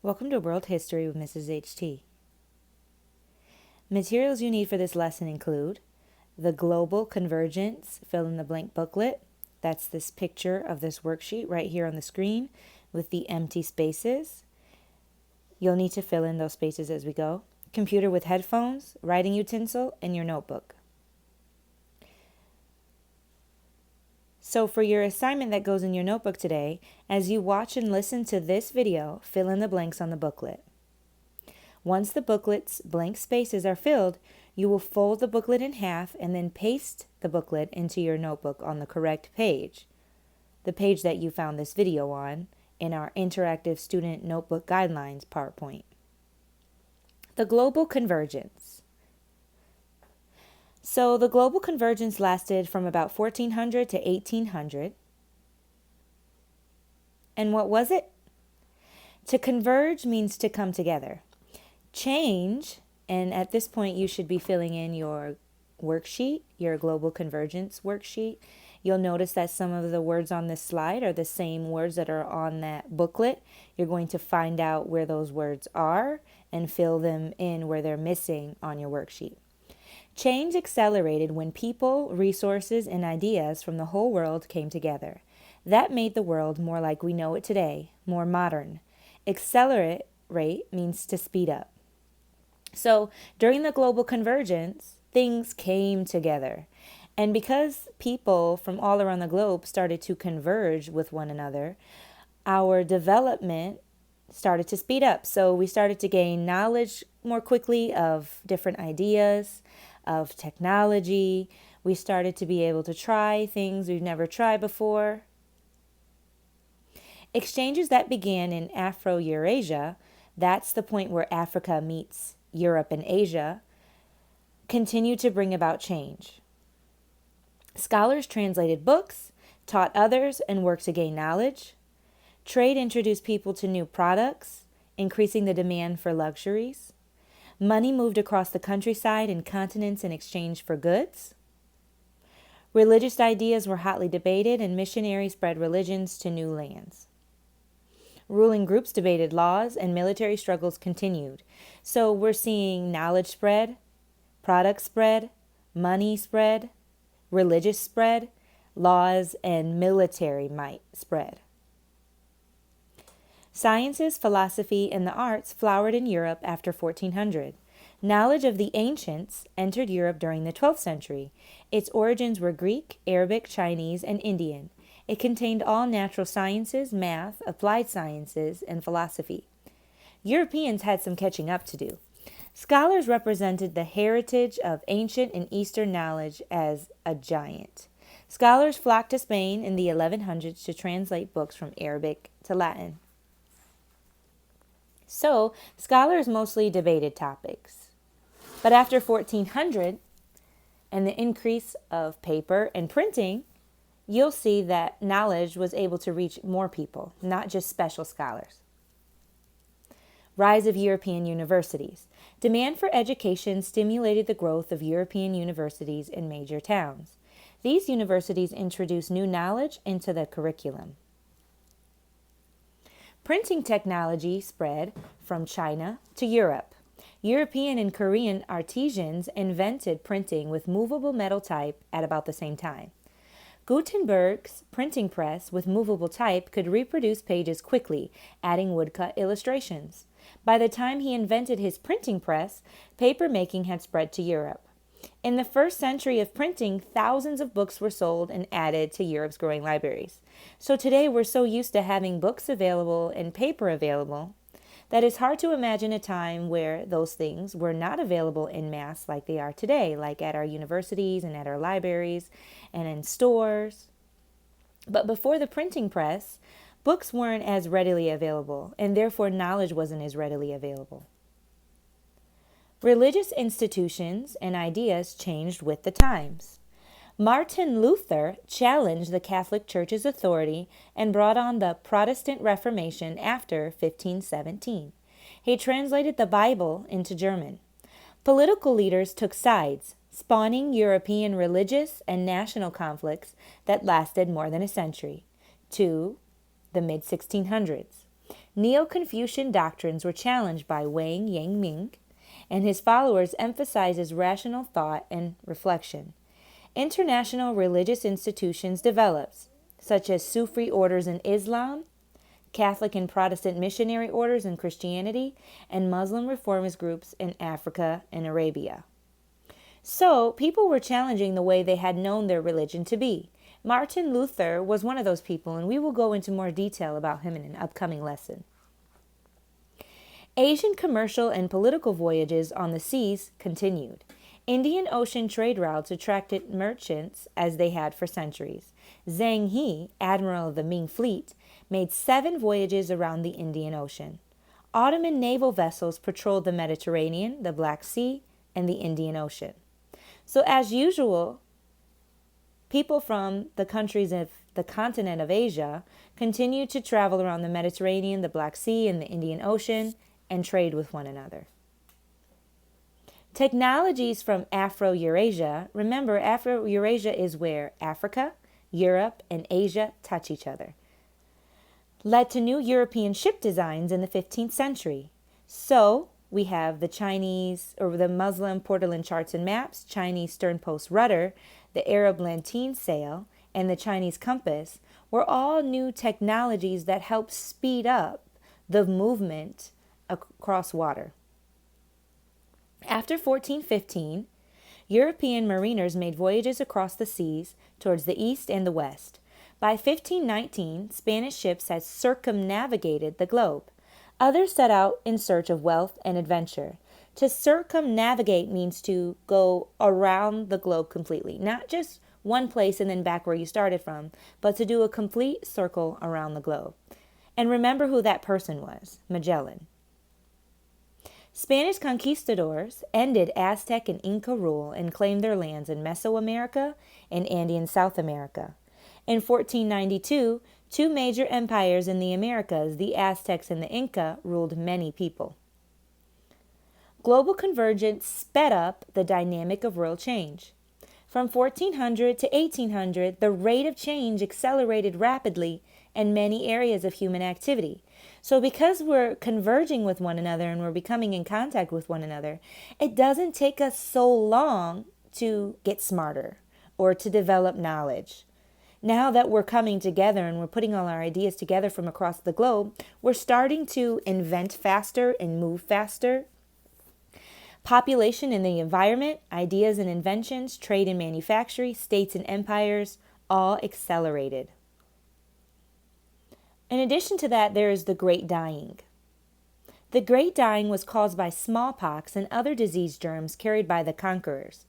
Welcome to World History with Mrs. HT. Materials you need for this lesson include the Global Convergence fill-in-the-blank booklet. That's this picture of this worksheet right here on the screen with the empty spaces. You'll need to fill in those spaces as we go. Computer with headphones, writing utensil, and your notebook. So for your assignment that goes in your notebook today, as you watch and listen to this video, fill in the blanks on the booklet. Once the booklet's blank spaces are filled, you will fold the booklet in half and then paste the booklet into your notebook on the correct page, the page that you found this video on in our Interactive Student Notebook Guidelines PowerPoint. The Global Convergence. So the global convergence lasted from about 1400 to 1800. And what was it? To converge means to come together. Change, and at this point you should be filling in your worksheet, your global convergence worksheet. You'll notice that some of the words on this slide are the same words that are on that booklet. You're going to find out where those words are and fill them in where they're missing on your worksheet. Change accelerated when people, resources, and ideas from the whole world came together. That made the world more like we know it today, more modern. Accelerate means to speed up. So during the global convergence, things came together. And because people from all around the globe started to converge with one another, our development started to speed up. So we started to gain knowledge more quickly of different ideas, of technology. We started to be able to try things we've never tried before. Exchanges that began in Afro-Eurasia, that's the point where Africa meets Europe and Asia, continue to bring about change. Scholars translated books, taught others, and worked to gain knowledge. Trade introduced people to new products, increasing the demand for luxuries. Money moved across the countryside and continents in exchange for goods. Religious ideas were hotly debated, and missionaries spread religions to new lands. Ruling groups debated laws, and military struggles continued. So we're seeing knowledge spread, product spread, money spread, religious spread, laws, and military might spread. Sciences, philosophy, and the arts flowered in Europe after 1400. Knowledge of the ancients entered Europe during the 12th century. Its origins were Greek, Arabic, Chinese, and Indian. It contained all natural sciences, math, applied sciences, and philosophy. Europeans had some catching up to do. Scholars represented the heritage of ancient and Eastern knowledge as a giant. Scholars flocked to Spain in the 1100s to translate books from Arabic to Latin. So, scholars mostly debated topics. But after 1400 and the increase of paper and printing, you'll see that knowledge was able to reach more people, not just special scholars. Rise of European universities. Demand for education stimulated the growth of European universities in major towns. These universities introduced new knowledge into the curriculum. Printing technology spread from China to Europe. European and Korean artisans invented printing with movable metal type at about the same time. Gutenberg's printing press with movable type could reproduce pages quickly, adding woodcut illustrations. By the time he invented his printing press, paper making had spread to Europe. In the first century of printing, thousands of books were sold and added to Europe's growing libraries. So today we're so used to having books available and paper available that it's hard to imagine a time where those things were not available in mass like they are today, like at our universities and at our libraries and in stores. But before the printing press, books weren't as readily available, and therefore knowledge wasn't as readily available. Religious institutions and ideas changed with the times. Martin Luther challenged the Catholic Church's authority and brought on the Protestant Reformation after 1517. He translated the Bible into German. Political leaders took sides, spawning European religious and national conflicts that lasted more than a century, to the mid-1600s. Neo-Confucian doctrines were challenged by Wang Yangming, and his followers emphasizes rational thought and reflection. International religious institutions developed, such as Sufi orders in Islam, Catholic and Protestant missionary orders in Christianity, and Muslim reformist groups in Africa and Arabia. So, people were challenging the way they had known their religion to be. Martin Luther was one of those people, and we will go into more detail about him in an upcoming lesson. Asian commercial and political voyages on the seas continued. Indian Ocean trade routes attracted merchants as they had for centuries. Zhang He, admiral of the Ming fleet, made 7 voyages around the Indian Ocean. Ottoman naval vessels patrolled the Mediterranean, the Black Sea, and the Indian Ocean. So as usual, people from the countries of the continent of Asia continued to travel around the Mediterranean, the Black Sea, and the Indian Ocean and trade with one another. Technologies from Afro-Eurasia, remember Afro-Eurasia is where Africa, Europe, and Asia touch each other, led to new European ship designs in the 15th century. So we have the Chinese or the Muslim Portolan charts and maps, Chinese sternpost rudder, the Arab lanterne sail, and the Chinese compass were all new technologies that helped speed up the movement across water. After 1415, European mariners made voyages across the seas towards the east and the west. By 1519, Spanish ships had circumnavigated the globe. Others set out in search of wealth and adventure. To circumnavigate means to go around the globe completely, not just one place and then back where you started from, but to do a complete circle around the globe. And remember who that person was, Magellan. Spanish conquistadors ended Aztec and Inca rule and claimed their lands in Mesoamerica and Andean South America. In 1492, 2 major empires in the Americas, the Aztecs and the Inca, ruled many people. Global convergence sped up the dynamic of world change. From 1400 to 1800, the rate of change accelerated rapidly in many areas of human activity. So because we're converging with one another and we're becoming in contact with one another, it doesn't take us so long to get smarter or to develop knowledge. Now that we're coming together and we're putting all our ideas together from across the globe, we're starting to invent faster and move faster. Population and the environment, ideas and inventions, trade and manufacturing, states and empires, all accelerated. In addition to that, there is the Great Dying. The Great Dying was caused by smallpox and other disease germs carried by the conquerors.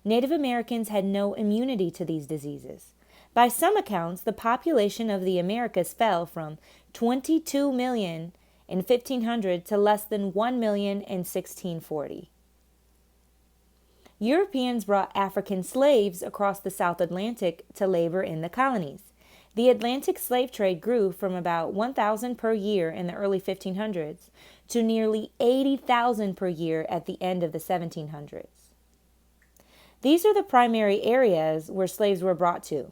Native Americans had no immunity to these diseases. By some accounts, the population of the Americas fell from 22 million in 1500 to less than 1 million in 1640. Europeans brought African slaves across the South Atlantic to labor in the colonies. The Atlantic slave trade grew from about 1,000 per year in the early 1500s to nearly 80,000 per year at the end of the 1700s. These are the primary areas where slaves were brought to.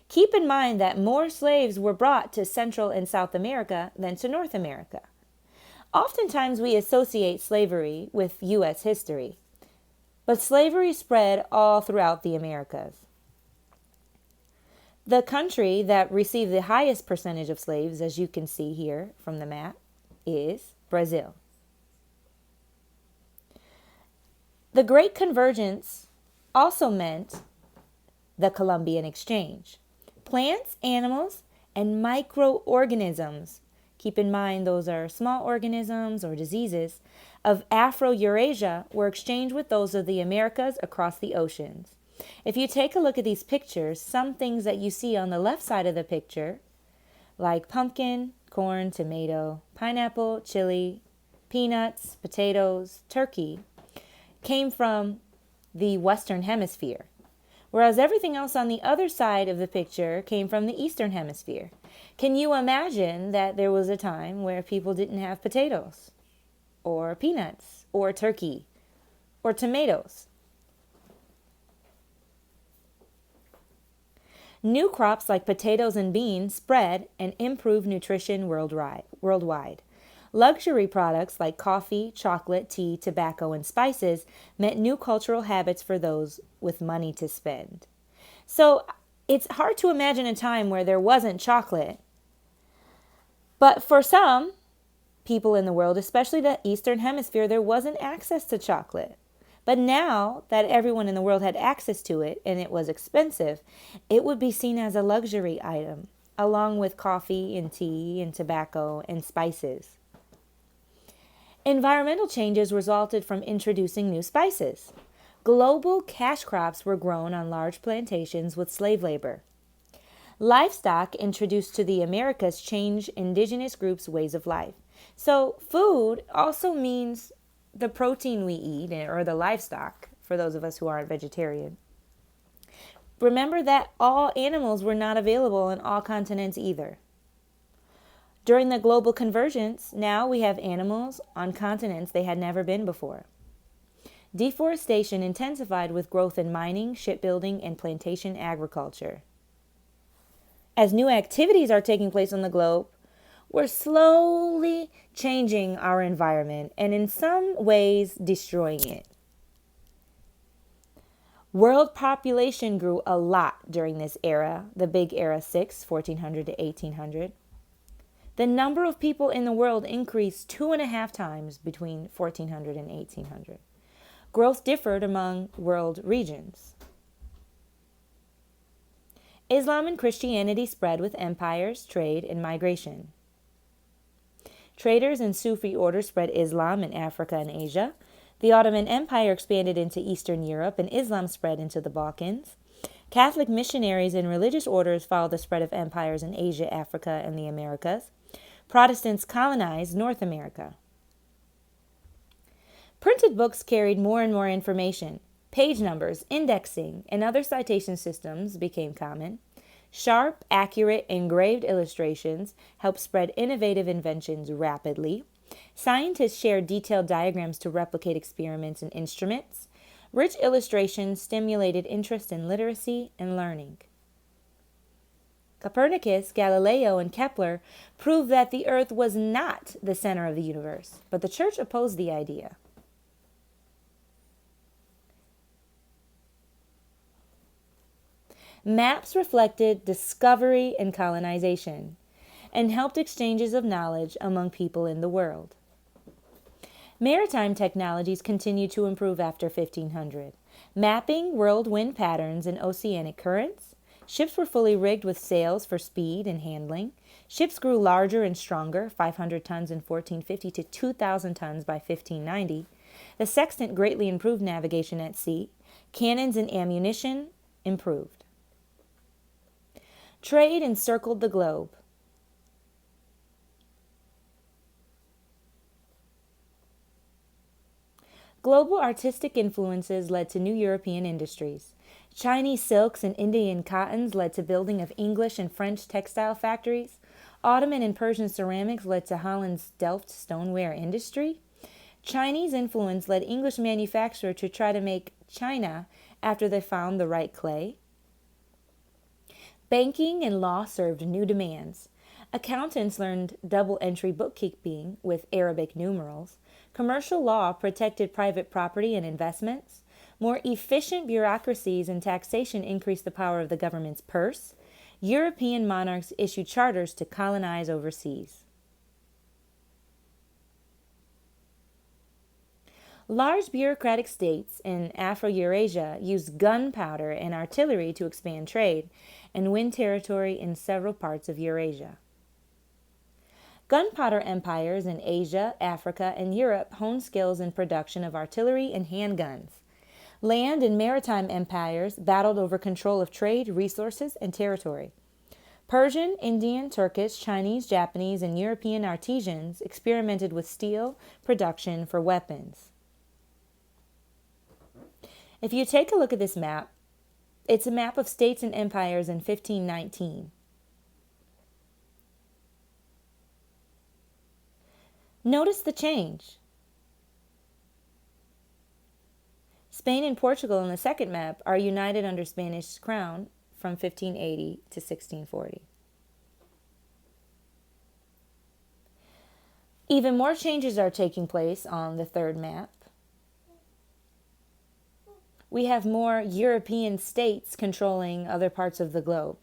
Keep in mind that more slaves were brought to Central and South America than to North America. Oftentimes we associate slavery with U.S. history, but slavery spread all throughout the Americas. The country that received the highest percentage of slaves, as you can see here from the map, is Brazil. The Great Convergence also meant the Columbian Exchange. Plants, animals, and microorganisms, keep in mind those are small organisms or diseases, of Afro-Eurasia were exchanged with those of the Americas across the oceans. If you take a look at these pictures, some things that you see on the left side of the picture, like pumpkin, corn, tomato, pineapple, chili, peanuts, potatoes, turkey, came from the Western Hemisphere, whereas everything else on the other side of the picture came from the Eastern Hemisphere. Can you imagine that there was a time where people didn't have potatoes, or peanuts, or turkey, or tomatoes? New crops like potatoes and beans spread and improved nutrition worldwide. Luxury products like coffee, chocolate, tea, tobacco, and spices meant new cultural habits for those with money to spend. So it's hard to imagine a time where there wasn't chocolate. But for some people in the world, especially the Eastern Hemisphere, there wasn't access to chocolate. But now that everyone in the world had access to it and it was expensive, it would be seen as a luxury item, along with coffee and tea and tobacco and spices. Environmental changes resulted from introducing new spices. Global cash crops were grown on large plantations with slave labor. Livestock introduced to the Americas changed indigenous groups' ways of life. So food also means the protein we eat, or the livestock, for those of us who aren't vegetarian. Remember that all animals were not available on all continents either. During the global convergence, now we have animals on continents they had never been before. Deforestation intensified with growth in mining, shipbuilding, and plantation agriculture. As new activities are taking place on the globe, we're slowly changing our environment and in some ways destroying it. World population grew a lot during this era, the Big Era 6, 1400 to 1800. The number of people in the world increased 2.5 times between 1400 and 1800. Growth differed among world regions. Islam and Christianity spread with empires, trade, and migration. Traders and Sufi orders spread Islam in Africa and Asia. The Ottoman Empire expanded into Eastern Europe, and Islam spread into the Balkans. Catholic missionaries and religious orders followed the spread of empires in Asia, Africa, and the Americas. Protestants colonized North America. Printed books carried more and more information. Page numbers, indexing, and other citation systems became common. Sharp, accurate, engraved illustrations helped spread innovative inventions rapidly. Scientists shared detailed diagrams to replicate experiments and instruments. Rich illustrations stimulated interest in literacy and learning. Copernicus, Galileo, and Kepler proved that the Earth was not the center of the universe, but the Church opposed the idea. Maps reflected discovery and colonization and helped exchanges of knowledge among people in the world. Maritime technologies continued to improve after 1500. Mapping world wind patterns and oceanic currents. Ships were fully rigged with sails for speed and handling. Ships grew larger and stronger, 500 tons in 1450 to 2,000 tons by 1590. The sextant greatly improved navigation at sea. Cannons and ammunition improved. Trade encircled the globe. Global artistic influences led to new European industries. Chinese silks and Indian cottons led to building of English and French textile factories. Ottoman and Persian ceramics led to Holland's Delft stoneware industry. Chinese influence led English manufacturers to try to make china after they found the right clay. Banking and law served new demands. Accountants learned double-entry bookkeeping with Arabic numerals. Commercial law protected private property and investments. More efficient bureaucracies and taxation increased the power of the government's purse. European monarchs issued charters to colonize overseas. Large bureaucratic states in Afro-Eurasia used gunpowder and artillery to expand trade and win territory in several parts of Eurasia. Gunpowder empires in Asia, Africa, and Europe honed skills in production of artillery and handguns. Land and maritime empires battled over control of trade, resources, and territory. Persian, Indian, Turkish, Chinese, Japanese, and European artisans experimented with steel production for weapons. If you take a look at this map, it's a map of states and empires in 1519. Notice the change. Spain and Portugal in the second map are united under Spanish crown, from 1580 to 1640. Even more changes are taking place on the third map. We have more European states controlling other parts of the globe.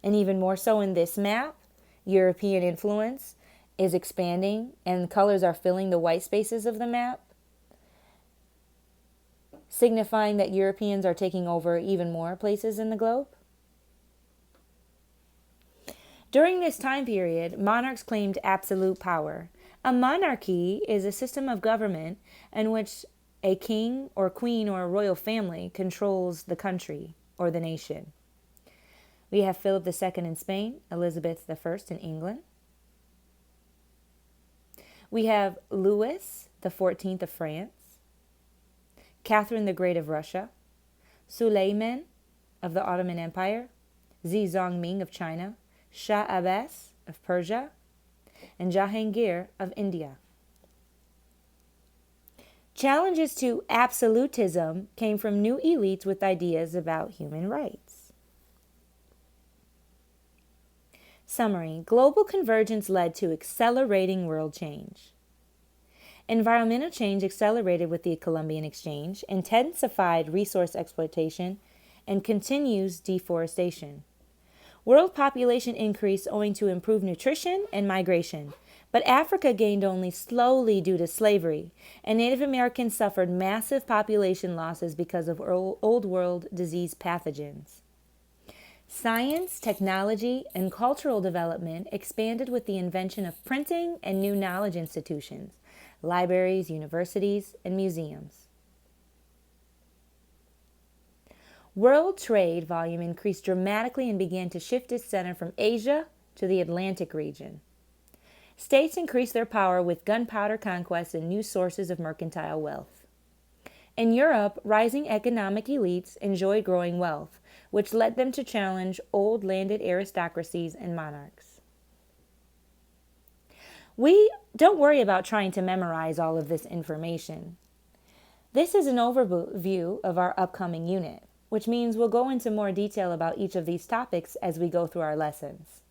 And even more so in this map, European influence is expanding and colors are filling the white spaces of the map, signifying that Europeans are taking over even more places in the globe. During this time period, monarchs claimed absolute power. A monarchy is a system of government in which a king or queen or a royal family controls the country or the nation. We have Philip II in Spain, Elizabeth I in England. We have Louis XIV of France, Catherine the Great of Russia, Suleiman of the Ottoman Empire, Zhongming of China, Shah Abbas of Persia, and Jahangir of India. Challenges to absolutism came from new elites with ideas about human rights. Summary: global convergence led to accelerating world change. Environmental change accelerated with the Columbian Exchange, intensified resource exploitation, and continues deforestation. World population increased owing to improved nutrition and migration, but Africa gained only slowly due to slavery, and Native Americans suffered massive population losses because of old world disease pathogens. Science, technology, and cultural development expanded with the invention of printing and new knowledge institutions, libraries, universities, and museums. World trade volume increased dramatically and began to shift its center from Asia to the Atlantic region. States increased their power with gunpowder conquests and new sources of mercantile wealth. In Europe, rising economic elites enjoyed growing wealth, which led them to challenge old landed aristocracies and monarchs. Don't worry about trying to memorize all of this information. This is an overview of our upcoming unit, which means we'll go into more detail about each of these topics as we go through our lessons.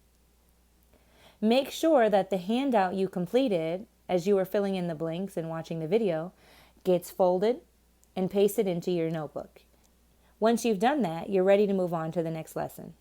Make sure that the handout you completed as you were filling in the blanks and watching the video gets folded and pasted into your notebook. Once you've done that, you're ready to move on to the next lesson.